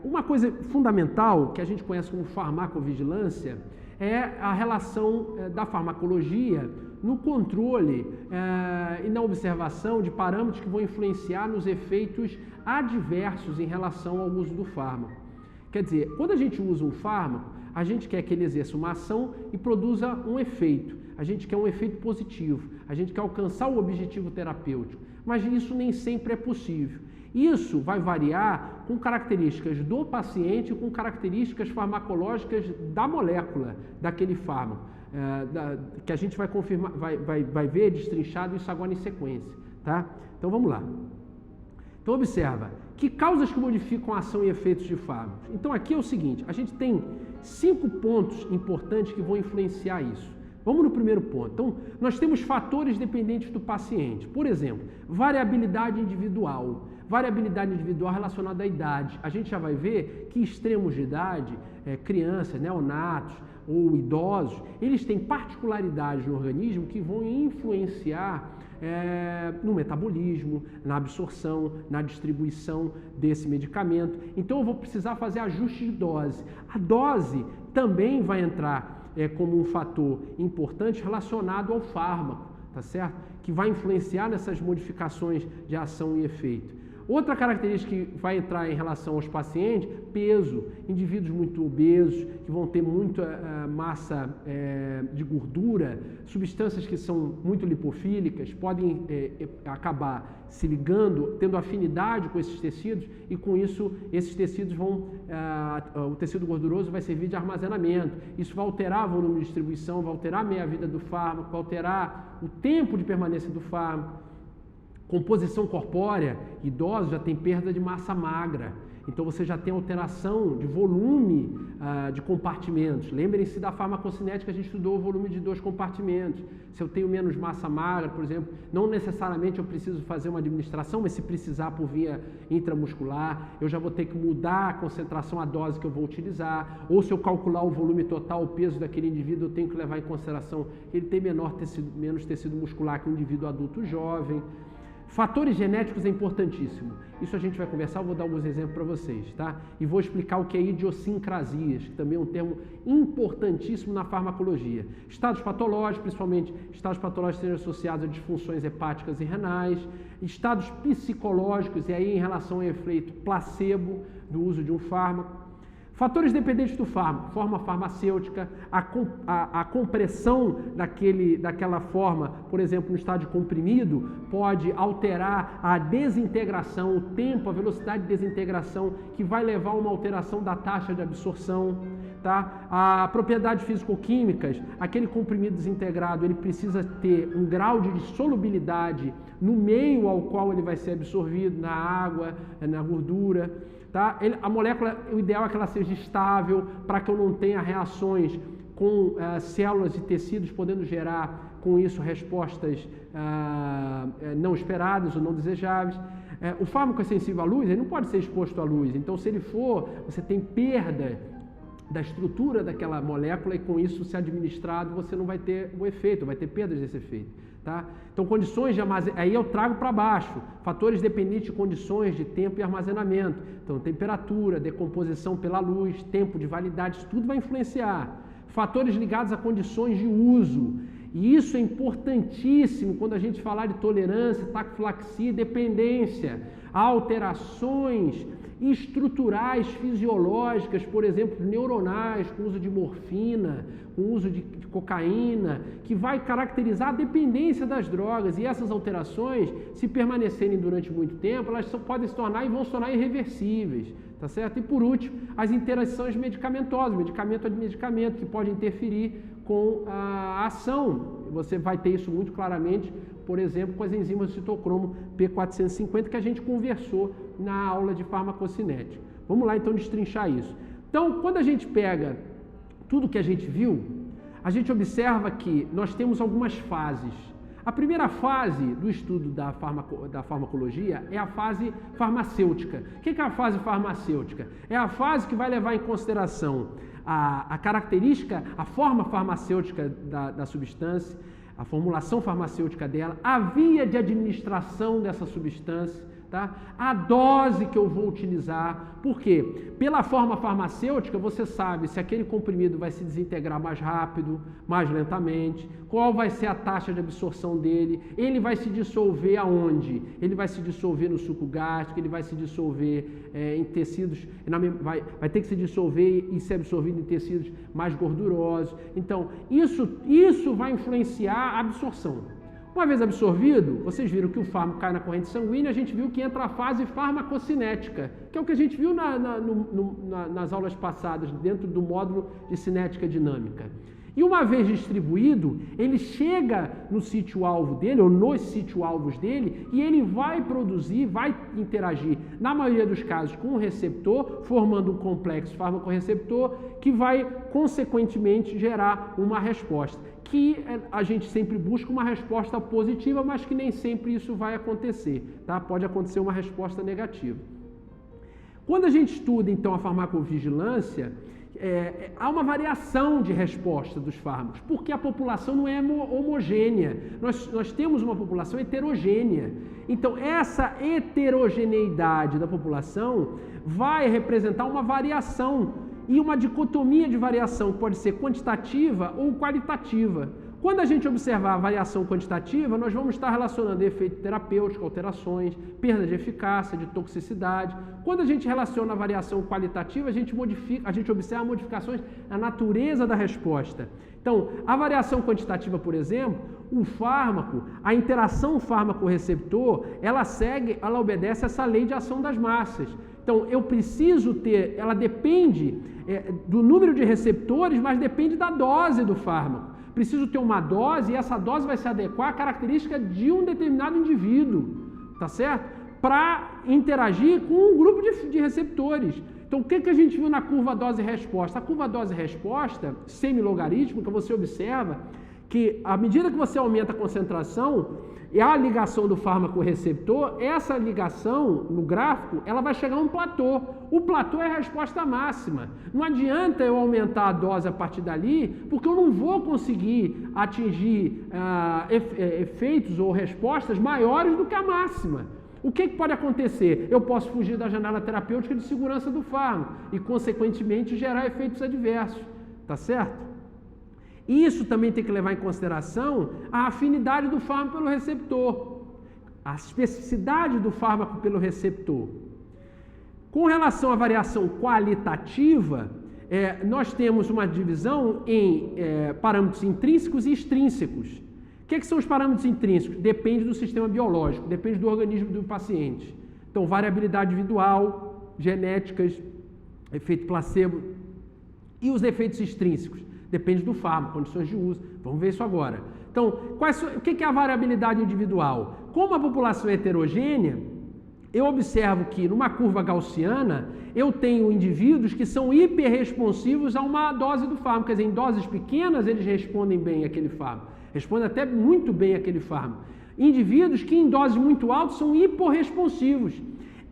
Uma coisa fundamental que a gente conhece como farmacovigilância é a relação da farmacologia no controle e na observação de parâmetros que vão influenciar nos efeitos adversos em relação ao uso do fármaco. Quer dizer, quando a gente usa um fármaco, a gente quer que ele exerça uma ação e produza um efeito. A gente quer um efeito positivo, a gente quer alcançar o objetivo terapêutico, mas isso nem sempre é possível. Isso vai variar com características do paciente e com características farmacológicas da molécula daquele fármaco, que a gente vai confirmar, vai ver destrinchado isso agora em sequência, tá? Então vamos lá. Então observa, que causas que modificam a ação e efeitos de fármacos? Então aqui é o seguinte, a gente tem 5 pontos importantes que vão influenciar isso. Vamos no primeiro ponto. Então, nós temos fatores dependentes do paciente. Por exemplo, variabilidade individual. Variabilidade individual relacionada à idade. A gente já vai ver que extremos de idade, crianças, neonatos ou idosos, eles têm particularidades no organismo que vão influenciar no metabolismo, na absorção, na distribuição desse medicamento. Então, eu vou precisar fazer ajuste de dose. A dose também vai entrar como um fator importante relacionado ao fármaco, tá certo? Que vai influenciar nessas modificações de ação e efeito. Outra característica que vai entrar em relação aos pacientes, peso. Indivíduos muito obesos, que vão ter muita massa de gordura, substâncias que são muito lipofílicas, podem acabar se ligando, tendo afinidade com esses tecidos e com isso esses tecidos o tecido gorduroso vai servir de armazenamento. Isso vai alterar o volume de distribuição, vai alterar a meia-vida do fármaco, vai alterar o tempo de permanência do fármaco. Composição corpórea, idosos já tem perda de massa magra, então você já tem alteração de volume de compartimentos. Lembrem-se da farmacocinética, a gente estudou o volume de 2 compartimentos. Se eu tenho menos massa magra, por exemplo, não necessariamente eu preciso fazer uma administração, mas se precisar por via intramuscular, eu já vou ter que mudar a concentração, a dose que eu vou utilizar, ou se eu calcular o volume total, o peso daquele indivíduo, eu tenho que levar em consideração que ele tem menos tecido muscular que um indivíduo adulto jovem. Fatores genéticos é importantíssimo. Isso a gente vai conversar, eu vou dar alguns exemplos para vocês, tá? E vou explicar o que é idiosincrasias, que também é um termo importantíssimo na farmacologia. Estados patológicos, principalmente estados patológicos sejam associados a disfunções hepáticas e renais, estados psicológicos, e aí em relação ao efeito placebo do uso de um fármaco. Fatores dependentes do fármaco, forma farmacêutica, a compressão daquela forma, por exemplo, no estádio comprimido, pode alterar a desintegração, o tempo, a velocidade de desintegração, que vai levar a uma alteração da taxa de absorção. Tá? A propriedades físico-químicas, aquele comprimido desintegrado, ele precisa ter um grau de solubilidade no meio ao qual ele vai ser absorvido, na água, na gordura. Tá? A molécula, o ideal é que ela seja estável, para que eu não tenha reações com células e tecidos, podendo gerar com isso respostas não esperadas ou não desejáveis. O fármaco é sensível à luz, ele não pode ser exposto à luz, então se ele for, você tem perda da estrutura daquela molécula e com isso, se administrado, você não vai ter o efeito, vai ter perdas desse efeito. Tá? Então, condições de armazenamento, aí eu trago para baixo, fatores dependentes de condições de tempo e armazenamento. Então, temperatura, decomposição pela luz, tempo de validade, isso tudo vai influenciar. Fatores ligados a condições de uso. E isso é importantíssimo quando a gente falar de tolerância, taquifilaxia, dependência, alterações estruturais, fisiológicas, por exemplo, neuronais, com uso de morfina, com uso de cocaína, que vai caracterizar a dependência das drogas. E essas alterações, se permanecerem durante muito tempo, elas podem se tornar e vão se tornar irreversíveis, tá certo? E por último, as interações medicamentosas, medicamento a medicamento, que pode interferir com a ação. Você vai ter isso muito claramente, por exemplo, com as enzimas do citocromo P450, que a gente conversou na aula de farmacocinética. Vamos lá, então, destrinchar isso. Então, quando a gente pega tudo que a gente viu, a gente observa que nós temos algumas fases. A primeira fase do estudo da farmacologia é a fase farmacêutica. O que é a fase farmacêutica? É a fase que vai levar em consideração a característica, a forma farmacêutica da substância, a formulação farmacêutica dela, a via de administração dessa substância, Tá? A dose que eu vou utilizar, por quê? Pela forma farmacêutica, você sabe se aquele comprimido vai se desintegrar mais rápido, mais lentamente, qual vai ser a taxa de absorção dele, ele vai se dissolver aonde? Ele vai se dissolver no suco gástrico, ele vai se dissolver em tecidos, vai ter que se dissolver e ser absorvido em tecidos mais gordurosos. Então, isso vai influenciar a absorção. Uma vez absorvido, vocês viram que o fármaco cai na corrente sanguínea, a gente viu que entra a fase farmacocinética, que é o que a gente viu nas aulas passadas, dentro do módulo de cinética dinâmica. E uma vez distribuído, ele chega no sítio-alvo dele, ou nos sítio-alvos dele, e ele vai produzir, vai interagir, na maioria dos casos, com o receptor, formando um complexo farmacorreceptor, que vai, consequentemente, gerar uma resposta. Que a gente sempre busca uma resposta positiva, mas que nem sempre isso vai acontecer, tá? Pode acontecer uma resposta negativa. Quando a gente estuda, então, a farmacovigilância, há uma variação de resposta dos fármacos, porque a população não é homogênea. Nós temos uma população heterogênea. Então, essa heterogeneidade da população vai representar uma variação e uma dicotomia de variação que pode ser quantitativa ou qualitativa. Quando a gente observar a variação quantitativa, nós vamos estar relacionando efeito terapêutico, alterações, perda de eficácia, de toxicidade. Quando a gente relaciona a variação qualitativa, a gente observa modificações na natureza da resposta. Então, a variação quantitativa, por exemplo, o fármaco, a interação fármaco-receptor, ela obedece a essa lei de ação das massas. Então, eu preciso ter, ela depende do número de receptores, mas depende da dose do fármaco. Preciso ter uma dose e essa dose vai se adequar à característica de um determinado indivíduo, tá certo? Para interagir com um grupo de receptores. Então, o que a gente viu na curva dose-resposta? A curva dose-resposta, semilogarítmica, você observa que à medida que você aumenta a concentração e a ligação do fármaco-receptor, essa ligação no gráfico, ela vai chegar a um platô. O platô é a resposta máxima. Não adianta eu aumentar a dose a partir dali, porque eu não vou conseguir atingir efeitos ou respostas maiores do que a máxima. O que pode acontecer? Eu posso fugir da janela terapêutica de segurança do fármaco e, consequentemente, gerar efeitos adversos. Tá certo? Isso também tem que levar em consideração a afinidade do fármaco pelo receptor, a especificidade do fármaco pelo receptor. Com relação à variação qualitativa, nós temos uma divisão em parâmetros intrínsecos e extrínsecos. O que são os parâmetros intrínsecos? Depende do sistema biológico, depende do organismo do paciente. Então, variabilidade individual, genéticas, efeito placebo e os efeitos extrínsecos. Depende do fármaco, condições de uso. Vamos ver isso agora. Então, o que é a variabilidade individual? Como a população é heterogênea, eu observo que numa curva gaussiana, eu tenho indivíduos que são hiperresponsivos a uma dose do fármaco. Quer dizer, em doses pequenas eles respondem bem àquele fármaco. Respondem até muito bem àquele fármaco. Indivíduos que em doses muito altas são hiporresponsivos.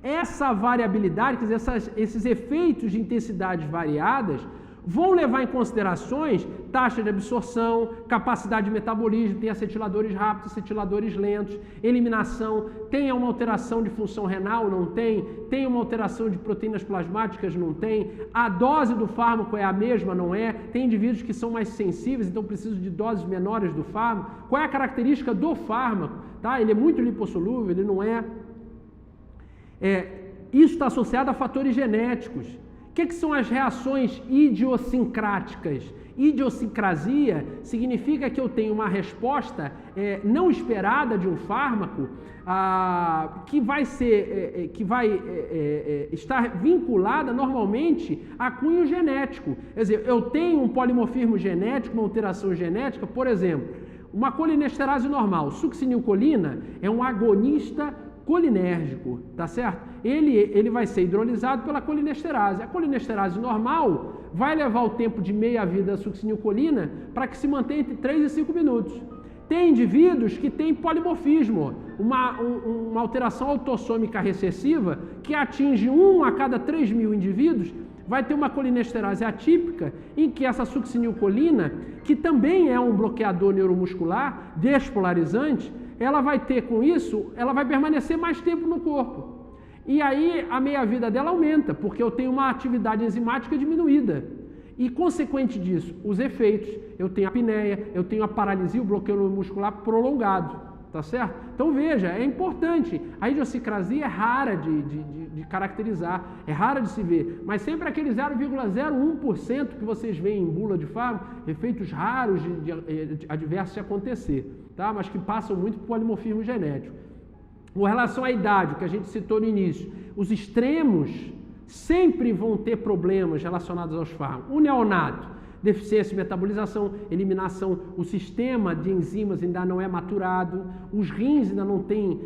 Essa variabilidade, quer dizer, esses efeitos de intensidades variadas, vão levar em considerações taxa de absorção, capacidade de metabolismo, tem acetiladores rápidos, acetiladores lentos, eliminação, tem uma alteração de função renal, não tem, tem uma alteração de proteínas plasmáticas, não tem, a dose do fármaco é a mesma, não é, tem indivíduos que são mais sensíveis, então precisam de doses menores do fármaco, qual é a característica do fármaco, tá? Ele é muito lipossolúvel, ele não é. Isso está associado a fatores genéticos. O que são as reações idiosincráticas? Idiosincrasia significa que eu tenho uma resposta não esperada de um fármaco que vai estar vinculada normalmente a cunho genético. Quer dizer, eu tenho um polimorfismo genético, uma alteração genética, por exemplo, uma colinesterase normal. Succinilcolina é um agonista colinérgico, tá certo? Ele vai ser hidrolisado pela colinesterase. A colinesterase normal vai levar o tempo de meia-vida da succinilcolina para que se mantenha entre 3 e 5 minutos. Tem indivíduos que têm polimorfismo, uma alteração autossômica recessiva que atinge 1 a cada 3.000 indivíduos, vai ter uma colinesterase atípica, em que essa succinilcolina, que também é um bloqueador neuromuscular, despolarizante, ela vai ter com isso, ela vai permanecer mais tempo no corpo. E aí a meia-vida dela aumenta, porque eu tenho uma atividade enzimática diminuída. E, consequente disso, os efeitos, eu tenho a apneia, eu tenho a paralisia, o bloqueio muscular prolongado, tá certo? Então, veja, é importante. A idiosincrasia é rara de caracterizar, é rara de se ver, mas sempre aquele 0,01% que vocês veem em bula de fármaco, efeitos raros de adversos de acontecer, tá? Mas que passam muito por polimorfismo genético. Com relação à idade, o que a gente citou no início, os extremos sempre vão ter problemas relacionados aos fármacos. O neonato, deficiência de metabolização, eliminação, o sistema de enzimas ainda não é maturado, os rins ainda não têm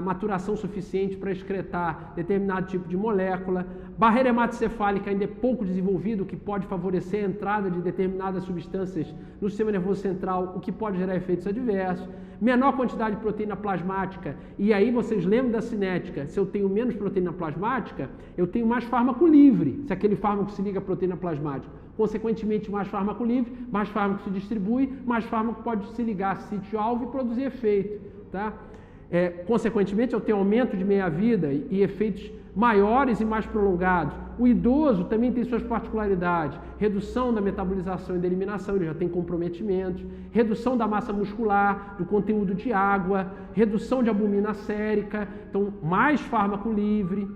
maturação suficiente para excretar determinado tipo de molécula, barreira hematocefálica ainda é pouco desenvolvida, o que pode favorecer a entrada de determinadas substâncias no sistema nervoso central, o que pode gerar efeitos adversos, menor quantidade de proteína plasmática, e aí vocês lembram da cinética, se eu tenho menos proteína plasmática, eu tenho mais fármaco livre, se aquele fármaco se liga à proteína plasmática. Consequentemente, mais fármaco livre, mais fármaco se distribui, mais fármaco pode se ligar a sítio-alvo e produzir efeito, tá? Consequentemente, eu tenho aumento de meia-vida e efeitos maiores e mais prolongados. O idoso também tem suas particularidades. Redução da metabolização e da eliminação, ele já tem comprometimentos. Redução da massa muscular, do conteúdo de água. Redução de albumina sérica. Então, mais fármaco livre.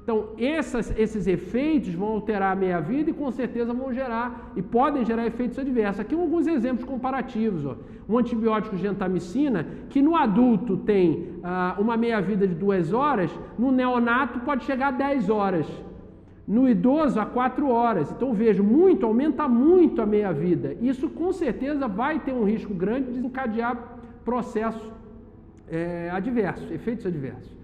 Então, esses efeitos vão alterar a meia-vida e com certeza vão gerar e podem gerar efeitos adversos. Aqui alguns exemplos comparativos. Ó. Um antibiótico gentamicina, que no adulto tem uma meia-vida de 2 horas, no neonato pode chegar a 10 horas. No idoso, a 4 horas. Então, vejo, aumenta muito a meia-vida. Isso com certeza vai ter um risco grande de desencadear processos adversos, efeitos adversos.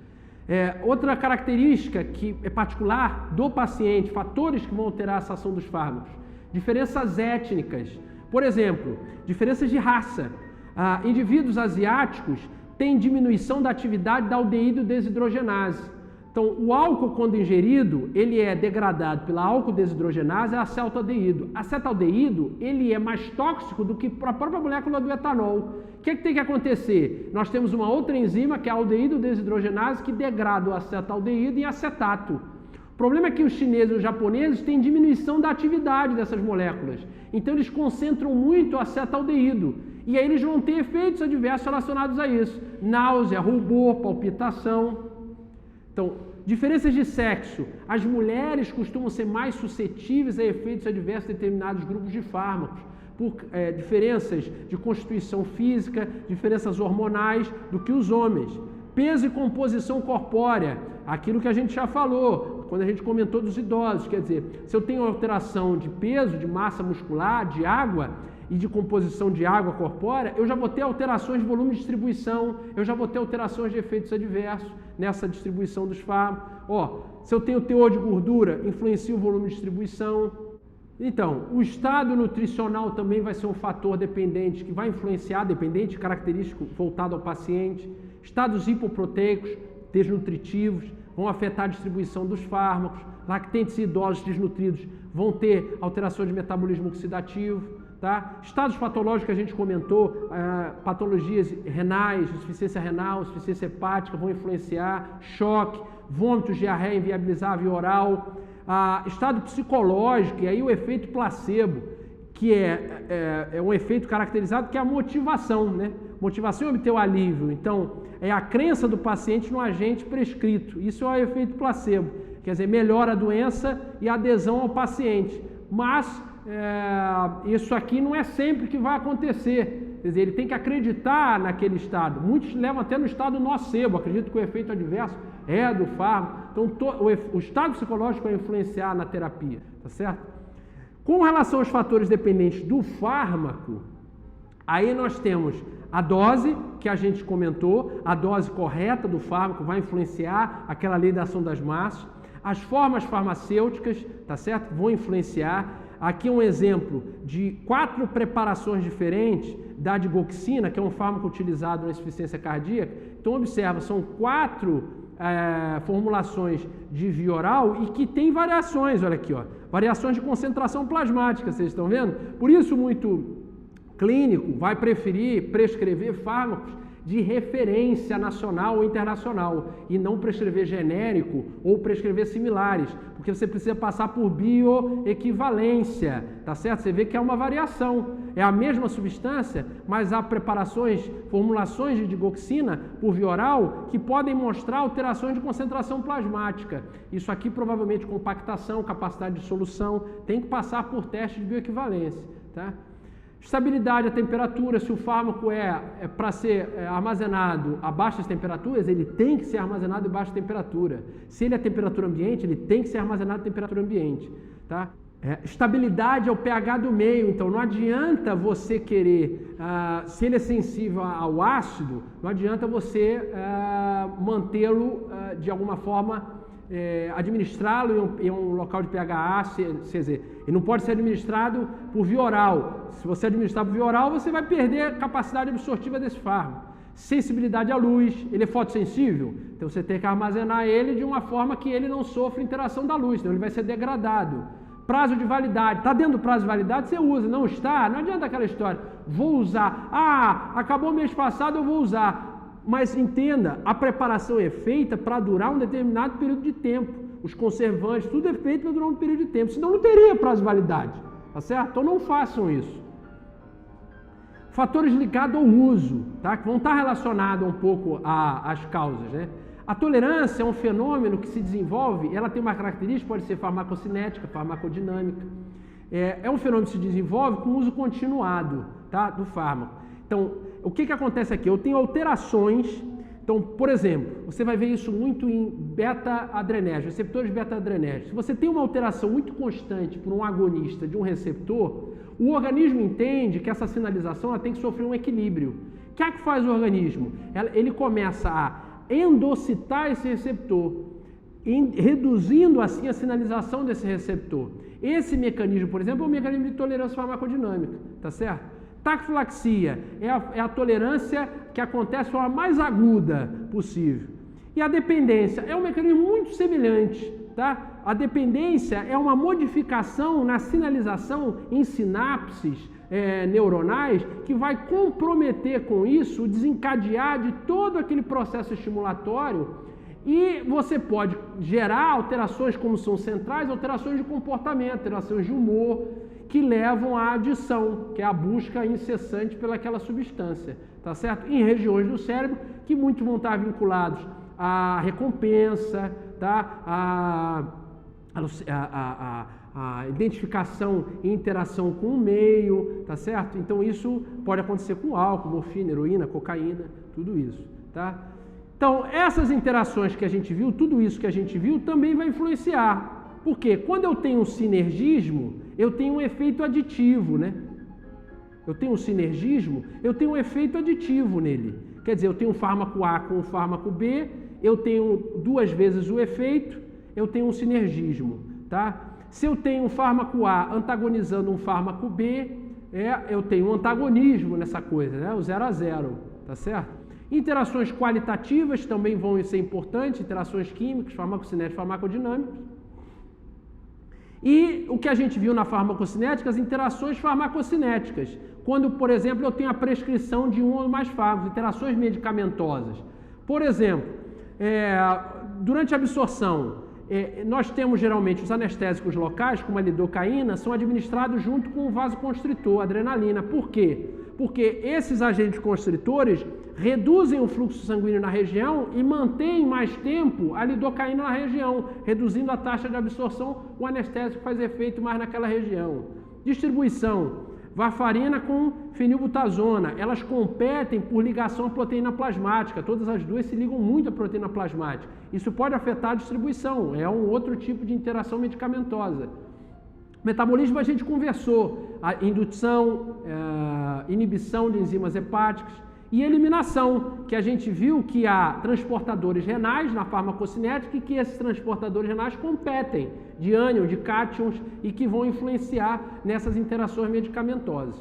Outra característica que é particular do paciente, fatores que vão alterar essa ação dos fármacos, diferenças étnicas, por exemplo, diferenças de raça. Indivíduos asiáticos têm diminuição da atividade da aldeído desidrogenase. Então, o álcool, quando ingerido, ele é degradado pela álcool desidrogenase a acetaldeído. Acetaldeído, ele é mais tóxico do que a própria molécula do etanol. O que tem que acontecer? Nós temos uma outra enzima, que é a aldeído desidrogenase, que degrada o acetaldeído em acetato. O problema é que os chineses e os japoneses têm diminuição da atividade dessas moléculas. Então, eles concentram muito o acetaldeído. E aí eles vão ter efeitos adversos relacionados a isso. Náusea, rubor, palpitação. Então, diferenças de sexo. As mulheres costumam ser mais suscetíveis a efeitos adversos de determinados grupos de fármacos, por diferenças de constituição física, diferenças hormonais do que os homens. Peso e composição corpórea, aquilo que a gente já falou, quando a gente comentou dos idosos, quer dizer, se eu tenho alteração de peso, de massa muscular, de água e de composição de água corpórea, eu já vou ter alterações de volume de distribuição, eu já vou ter alterações de efeitos adversos nessa distribuição dos fármacos. Se eu tenho teor de gordura, influencia o volume de distribuição. Então, o estado nutricional também vai ser um fator dependente, que vai influenciar, dependente, característico voltado ao paciente. Estados hipoproteicos, desnutritivos, vão afetar a distribuição dos fármacos. Lactentes e idosos desnutridos vão ter alterações de metabolismo oxidativo. Tá? Estados patológicos que a gente comentou, patologias renais, insuficiência renal, insuficiência hepática vão influenciar, choque, vômitos, diarreia inviabilizável oral, estado psicológico, e aí o efeito placebo, que é um efeito caracterizado que é a motivação, né? Motivação é obter o alívio, então é a crença do paciente no agente prescrito, isso é o efeito placebo, quer dizer, melhora a doença e a adesão ao paciente, mas isso aqui não é sempre que vai acontecer, quer dizer, ele tem que acreditar naquele estado. Muitos levam até no estado nocebo, acredito que o efeito adverso é do fármaco. Então, o estado psicológico vai influenciar na terapia, tá certo? Com relação aos fatores dependentes do fármaco, aí nós temos a dose, que a gente comentou, a dose correta do fármaco vai influenciar aquela lei da ação das massas. As formas farmacêuticas, tá certo? Vão influenciar. Aqui um exemplo de 4 preparações diferentes da digoxina, que é um fármaco utilizado na insuficiência cardíaca. Então, observa, são 4 formulações de via oral e que tem variações, olha aqui, ó, variações de concentração plasmática, vocês estão vendo? Por isso, muito clínico vai preferir prescrever fármacos de referência nacional ou internacional e não prescrever genérico ou prescrever similares, porque você precisa passar por bioequivalência, tá certo? Você vê que é uma variação, é a mesma substância, mas há formulações de digoxina por via oral que podem mostrar alterações de concentração plasmática. Isso aqui provavelmente compactação, capacidade de solução, tem que passar por teste de bioequivalência, tá? Estabilidade à temperatura, se o fármaco é para ser armazenado a baixas temperaturas, ele tem que ser armazenado em baixa temperatura. Se ele é temperatura ambiente, ele tem que ser armazenado em temperatura ambiente. Tá? Estabilidade é o pH do meio, então não adianta você querer, se ele é sensível ao ácido, não adianta você mantê-lo de alguma forma, administrá-lo em um local de pH, ele não pode ser administrado por via oral. Se você administrar por via oral, você vai perder a capacidade absortiva desse fármaco. Sensibilidade à luz, ele é fotossensível, então você tem que armazenar ele de uma forma que ele não sofra interação da luz, senão ele vai ser degradado. Prazo de validade, está dentro do prazo de validade, você usa, não está, não adianta aquela história, vou usar, acabou o mês passado, eu vou usar. Mas entenda, a preparação é feita para durar um determinado período de tempo. Os conservantes, tudo é feito para durar um período de tempo, senão não teria prazo de validade, tá certo? Então não façam isso. Fatores ligados ao uso, tá? Que vão estar relacionados um pouco às causas, né? A tolerância é um fenômeno que se desenvolve, ela tem uma característica, pode ser farmacocinética, farmacodinâmica. É um fenômeno que se desenvolve com uso continuado, tá? Do fármaco. Então, o que acontece aqui? Eu tenho alterações. Então, por exemplo, você vai ver isso muito em beta-adrenérgico, receptores beta-adrenérgicos. Se você tem uma alteração muito constante por um agonista de um receptor, o organismo entende que essa sinalização ela tem que sofrer um equilíbrio. O que é que faz o organismo? Ele começa a endocitar esse receptor, reduzindo assim a sinalização desse receptor. Esse mecanismo, por exemplo, é um mecanismo de tolerância farmacodinâmica, tá certo? Taquifilaxia é a tolerância que acontece de forma mais aguda possível. E a dependência é um mecanismo muito semelhante, tá? A dependência é uma modificação na sinalização em sinapses neuronais que vai comprometer com isso o desencadear de todo aquele processo estimulatório e você pode gerar alterações como são centrais, alterações de comportamento, alterações de humor, que levam à adição, que é a busca incessante pelaquela substância, tá certo? Em regiões do cérebro que muitos vão estar vinculados à recompensa, tá? A identificação e interação com o meio, tá certo? Então isso pode acontecer com álcool, morfina, heroína, cocaína, tudo isso, tá? Então essas interações que a gente viu, tudo isso que a gente viu também vai influenciar. Porque quando eu tenho um sinergismo, eu tenho um efeito aditivo, né? Eu tenho um sinergismo, eu tenho um efeito aditivo nele. Quer dizer, eu tenho um fármaco A com um fármaco B, eu tenho 2 vezes o efeito, eu tenho um sinergismo, tá? Se eu tenho um fármaco A antagonizando um fármaco B, eu tenho um antagonismo nessa coisa, né? O 0 a 0, tá certo? Interações qualitativas também vão ser importantes, interações químicas, farmacocinéticas, farmacodinâmicas. E o que a gente viu na farmacocinética, as interações farmacocinéticas. Quando, por exemplo, eu tenho a prescrição de um ou mais fármacos, interações medicamentosas. Por exemplo, durante a absorção, nós temos geralmente os anestésicos locais, como a lidocaína, são administrados junto com o vasoconstritor, a adrenalina. Por quê? Porque esses agentes constritores reduzem o fluxo sanguíneo na região e mantêm mais tempo a lidocaína na região, reduzindo a taxa de absorção, o anestésico faz efeito mais naquela região. Distribuição, varfarina com fenilbutazona, elas competem por ligação à proteína plasmática, todas as duas se ligam muito à proteína plasmática. Isso pode afetar a distribuição, é um outro tipo de interação medicamentosa. Metabolismo a gente conversou, a indução, inibição de enzimas hepáticas e eliminação, que a gente viu que há transportadores renais na farmacocinética e que esses transportadores renais competem de ânion, de cátions e que vão influenciar nessas interações medicamentosas.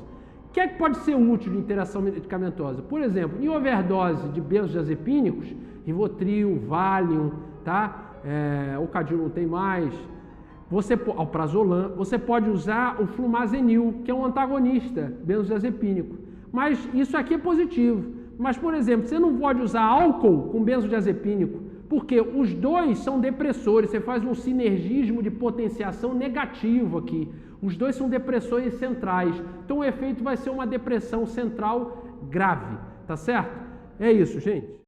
O que é que pode ser útil de interação medicamentosa? Por exemplo, em overdose de benzodiazepínicos, Rivotril, Valium, tá? O Cadil não tem mais. Alprazolam, você pode usar o flumazenil, que é um antagonista benzodiazepínico. Mas isso aqui é positivo. Mas, por exemplo, você não pode usar álcool com benzodiazepínico, porque os dois são depressores, você faz um sinergismo de potenciação negativo aqui. Os dois são depressores centrais, então o efeito vai ser uma depressão central grave, tá certo? É isso, gente.